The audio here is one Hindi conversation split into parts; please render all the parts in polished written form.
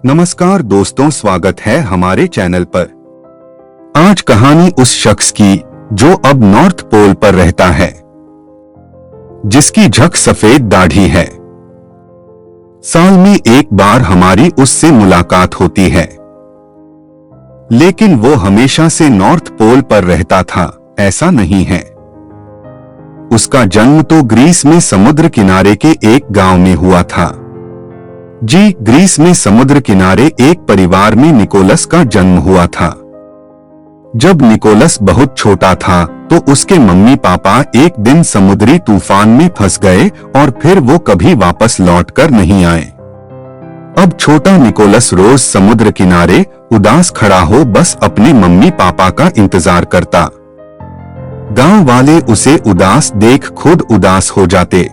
नमस्कार दोस्तों, स्वागत है हमारे चैनल पर। आज कहानी उस शख्स की जो अब नॉर्थ पोल पर रहता है, जिसकी झक सफेद दाढ़ी है। साल में एक बार हमारी उससे मुलाकात होती है, लेकिन वो हमेशा से नॉर्थ पोल पर रहता था ऐसा नहीं है। उसका जन्म तो ग्रीस में समुद्र किनारे के एक गांव में हुआ था। जी, ग्रीस में समुद्र किनारे एक परिवार में निकोलस का जन्म हुआ था। जब निकोलस बहुत छोटा था तो उसके मम्मी पापा एक दिन समुद्री तूफान में फंस गए और फिर वो कभी वापस लौटकर नहीं आए। अब छोटा निकोलस रोज समुद्र किनारे उदास खड़ा हो बस अपने मम्मी पापा का इंतजार करता। गांव वाले उसे उदास देख खुद उदास हो जाते।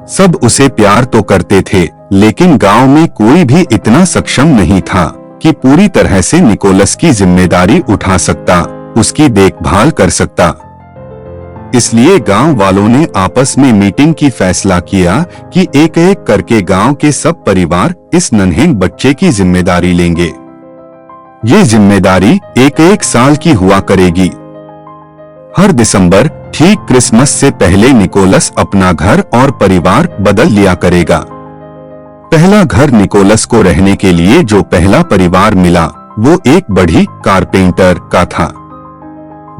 सब उसे प्यार तो करते थे, लेकिन गांव में कोई भी इतना सक्षम नहीं था कि पूरी तरह से निकोलस की जिम्मेदारी उठा सकता, उसकी देखभाल कर सकता। इसलिए गांव वालों ने आपस में मीटिंग की फैसला किया कि एक एक करके गांव के सब परिवार इस नन्हे बच्चे की जिम्मेदारी लेंगे। ये जिम्मेदारी एक साल की हुआ करेगी। हर दिसंबर ठीक क्रिसमस से पहले निकोलस अपना घर और परिवार बदल लिया करेगा। पहला घर निकोलस को रहने के लिए जो पहला परिवार मिला वो एक बड़ी कारपेंटर का था।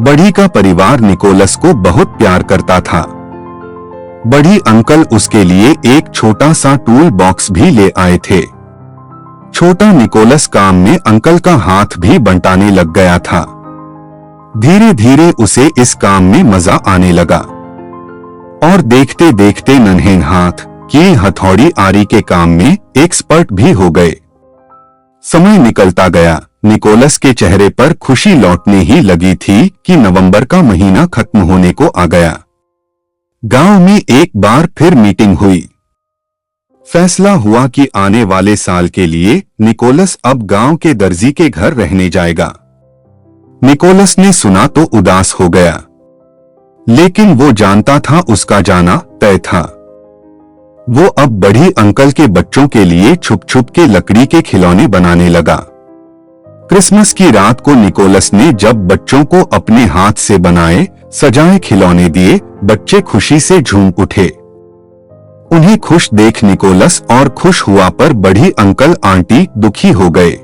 बड़ी का परिवार निकोलस को बहुत प्यार करता था। बड़ी अंकल उसके लिए एक छोटा सा टूल बॉक्स भी ले आए थे। छोटा निकोलस काम में अंकल का हाथ भी बंटाने लग गया था। धीरे धीरे उसे इस काम में मजा आने लगा और देखते देखते नन्हे हाथ की हथौड़ी आरी के काम में एक्सपर्ट भी हो गए। समय निकलता गया। निकोलस के चेहरे पर खुशी लौटने ही लगी थी कि नवंबर का महीना खत्म होने को आ गया। गांव में एक बार फिर मीटिंग हुई। फैसला हुआ कि आने वाले साल के लिए निकोलस अब गांव के दर्जी के घर रहने जाएगा। निकोलस ने सुना तो उदास हो गया, लेकिन वो जानता था उसका जाना तय था। वो अब बड़ी अंकल के बच्चों के लिए छुप छुप के लकड़ी के खिलौने बनाने लगा। क्रिसमस की रात को निकोलस ने जब बच्चों को अपने हाथ से बनाए सजाए खिलौने दिए, बच्चे खुशी से झूम उठे। उन्हें खुश देख निकोलस और खुश हुआ पर बड़ी अंकल आंटी दुखी हो गए।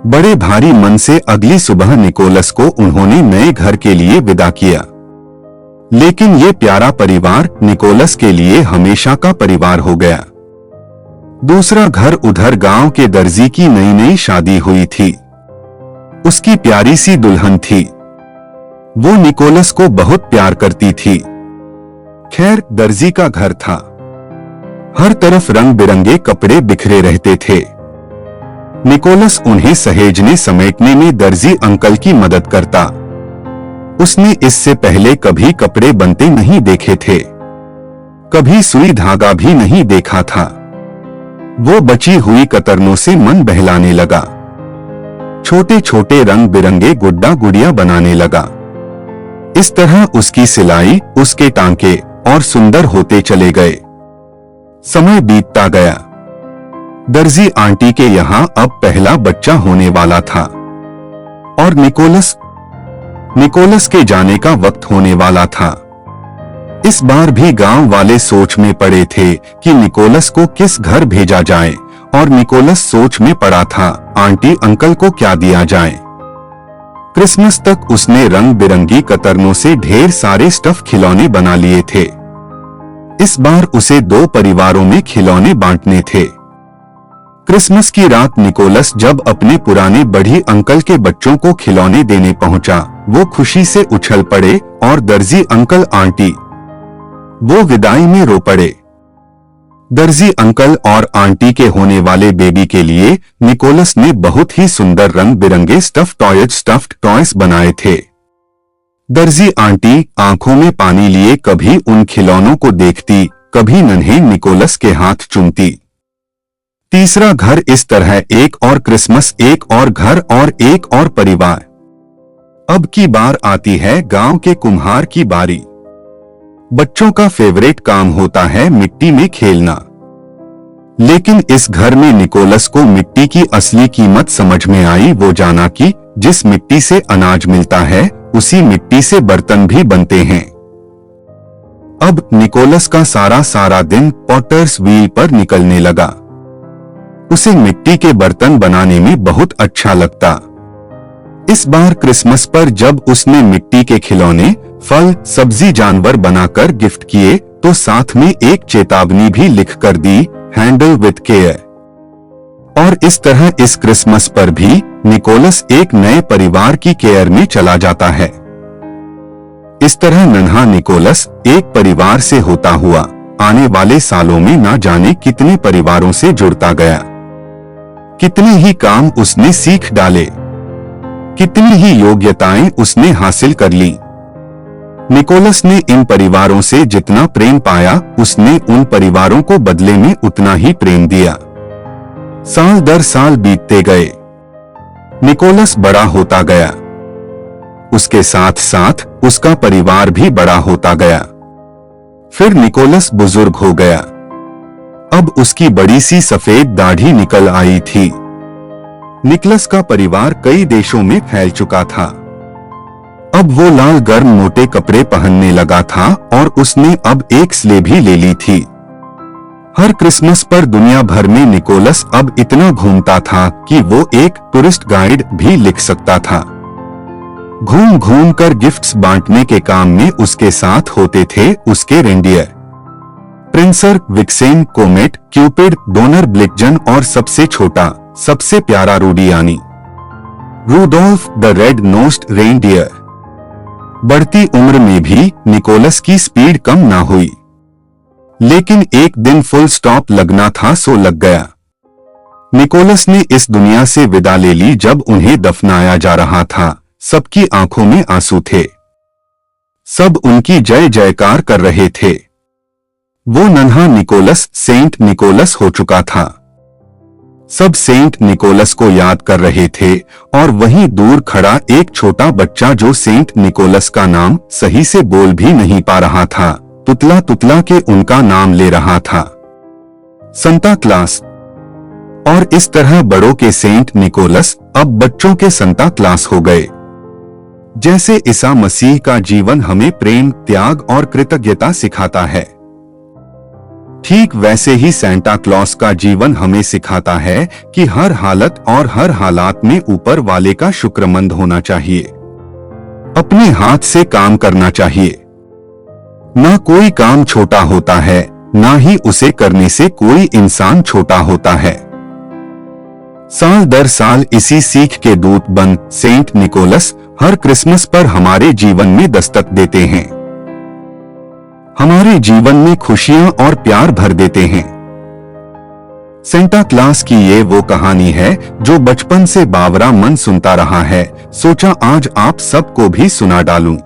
बड़े भारी मन से अगली सुबह निकोलस को उन्होंने नए घर के लिए विदा किया। लेकिन ये प्यारा परिवार निकोलस के लिए हमेशा का परिवार हो गया। दूसरा घर उधर गांव के दर्जी की नई नई शादी हुई थी। उसकी प्यारी सी दुल्हन थी। वो निकोलस को बहुत प्यार करती थी। खैर, दर्जी का घर था। हर तरफ रंग बिरंगे कपड़े बिखरे रहते थे। निकोलस उन्हें सहेजने समेटने में दर्जी अंकल की मदद करता। उसने इससे पहले कभी कपड़े बनते नहीं देखे थे, कभी सुई धागा भी नहीं देखा था। वो बची हुई कतरनों से मन बहलाने लगा। छोटे छोटे रंग बिरंगे गुड्डा गुड़िया बनाने लगा। इस तरह उसकी सिलाई, उसके टांके और सुंदर होते चले गए। समय बीतता गया। दर्जी आंटी के यहाँ अब पहला बच्चा होने वाला था और निकोलस के जाने का वक्त होने वाला था। इस बार भी गांव वाले सोच में पड़े थे कि निकोलस को किस घर भेजा जाए और निकोलस सोच में पड़ा था आंटी अंकल को क्या दिया जाए। क्रिसमस तक उसने रंग बिरंगी कतरनों से ढेर सारे स्टफ खिलौने बना लिए थे। इस बार उसे दो परिवारों में खिलौने बांटने थे। क्रिसमस की रात निकोलस जब अपने पुराने बड़ी अंकल के बच्चों को खिलौने देने पहुंचा, वो खुशी से उछल पड़े और दर्जी अंकल आंटी वो विदाई में रो पड़े। दर्जी अंकल और आंटी के होने वाले बेबी के लिए निकोलस ने बहुत ही सुंदर रंग बिरंगे स्टफ्ड टॉयज बनाए थे। दर्जी आंटी आंखों में पानी लिए कभी उन खिलौनों को देखती, कभी नन्हे निकोलस के हाथ चूमती। तीसरा घर इस तरह, एक और क्रिसमस, एक और घर और एक और परिवार। अब की बार आती है गांव के कुम्हार की बारी। बच्चों का फेवरेट काम होता है मिट्टी में खेलना। लेकिन इस घर में निकोलस को मिट्टी की असली कीमत समझ में आई। वो जाना कि जिस मिट्टी से अनाज मिलता है उसी मिट्टी से बर्तन भी बनते हैं। अब निकोलस का सारा दिन पॉटर्स व्हील पर निकलने लगा। उसे मिट्टी के बर्तन बनाने में बहुत अच्छा लगता। इस बार क्रिसमस पर जब उसने मिट्टी के खिलौने, फल, सब्जी, जानवर बनाकर गिफ्ट किए तो साथ में एक चेतावनी भी लिख कर दी, हैंडल विथ केयर। और इस तरह इस क्रिसमस पर भी निकोलस एक नए परिवार की केयर में चला जाता है। इस तरह नन्हा निकोलस एक परिवार से होता हुआ आने वाले सालों में ना जाने कितने परिवारों से जुड़ता गया। कितने ही काम उसने सीख डाले, कितनी ही योग्यताएं उसने हासिल कर ली। निकोलस ने इन परिवारों से जितना प्रेम पाया उसने उन परिवारों को बदले में उतना ही प्रेम दिया। साल दर साल बीतते गए, निकोलस बड़ा होता गया। उसके साथ साथ उसका परिवार भी बड़ा होता गया। फिर निकोलस बुजुर्ग हो गया। अब उसकी बड़ी सी सफेद दाढ़ी निकल आई थी। निकोलस का परिवार कई देशों में फैल चुका था। अब वो लाल गर्म मोटे कपड़े पहनने लगा था और उसने अब एक स्लेव भी ले ली थी। हर क्रिसमस पर दुनिया भर में निकोलस अब इतना घूमता था कि वो एक टूरिस्ट गाइड भी लिख सकता था। घूम घूम कर गिफ्ट्स बांटने के काम में उसके साथ होते थे उसके reindeer, Prancer, Vixen, Comet, Cupid, Donner, Blitzen और सबसे छोटा, सबसे प्यारा रूडियानी, Rudolph the red nosed reindeer. बढ़ती उम्र में भी निकोलस की स्पीड कम ना हुई, लेकिन एक दिन फुल स्टॉप लगना था सो लग गया। निकोलस ने इस दुनिया से विदा ले ली। जब उन्हें दफनाया जा रहा था सबकी आंखों में आंसू थे। सब उनकी जय जयकार कर रहे थे। वो नन्हा निकोलस सेंट निकोलस हो चुका था। सब सेंट निकोलस को याद कर रहे थे और वहीं दूर खड़ा एक छोटा बच्चा जो सेंट निकोलस का नाम सही से बोल भी नहीं पा रहा था, तुतला तुतला के उनका नाम ले रहा था, संता क्लास। और इस तरह बड़ों के सेंट निकोलस अब बच्चों के संता क्लास हो गए। जैसे ईसा मसीह का जीवन हमें प्रेम, त्याग और कृतज्ञता सिखाता है, ठीक वैसे ही सेंटा क्लॉस का जीवन हमें सिखाता है कि हर हालत और हर हालात में ऊपर वाले का शुक्रमंद होना चाहिए। अपने हाथ से काम करना चाहिए। ना कोई काम छोटा होता है, ना ही उसे करने से कोई इंसान छोटा होता है। साल दर साल इसी सीख के दूत बन सेंट निकोलस हर क्रिसमस पर हमारे जीवन में दस्तक देते हैं, हमारे जीवन में खुशियां और प्यार भर देते हैं। सेंटा क्लास की ये वो कहानी है जो बचपन से बावरा मन सुनता रहा है। सोचा आज आप सबको भी सुना डालूं।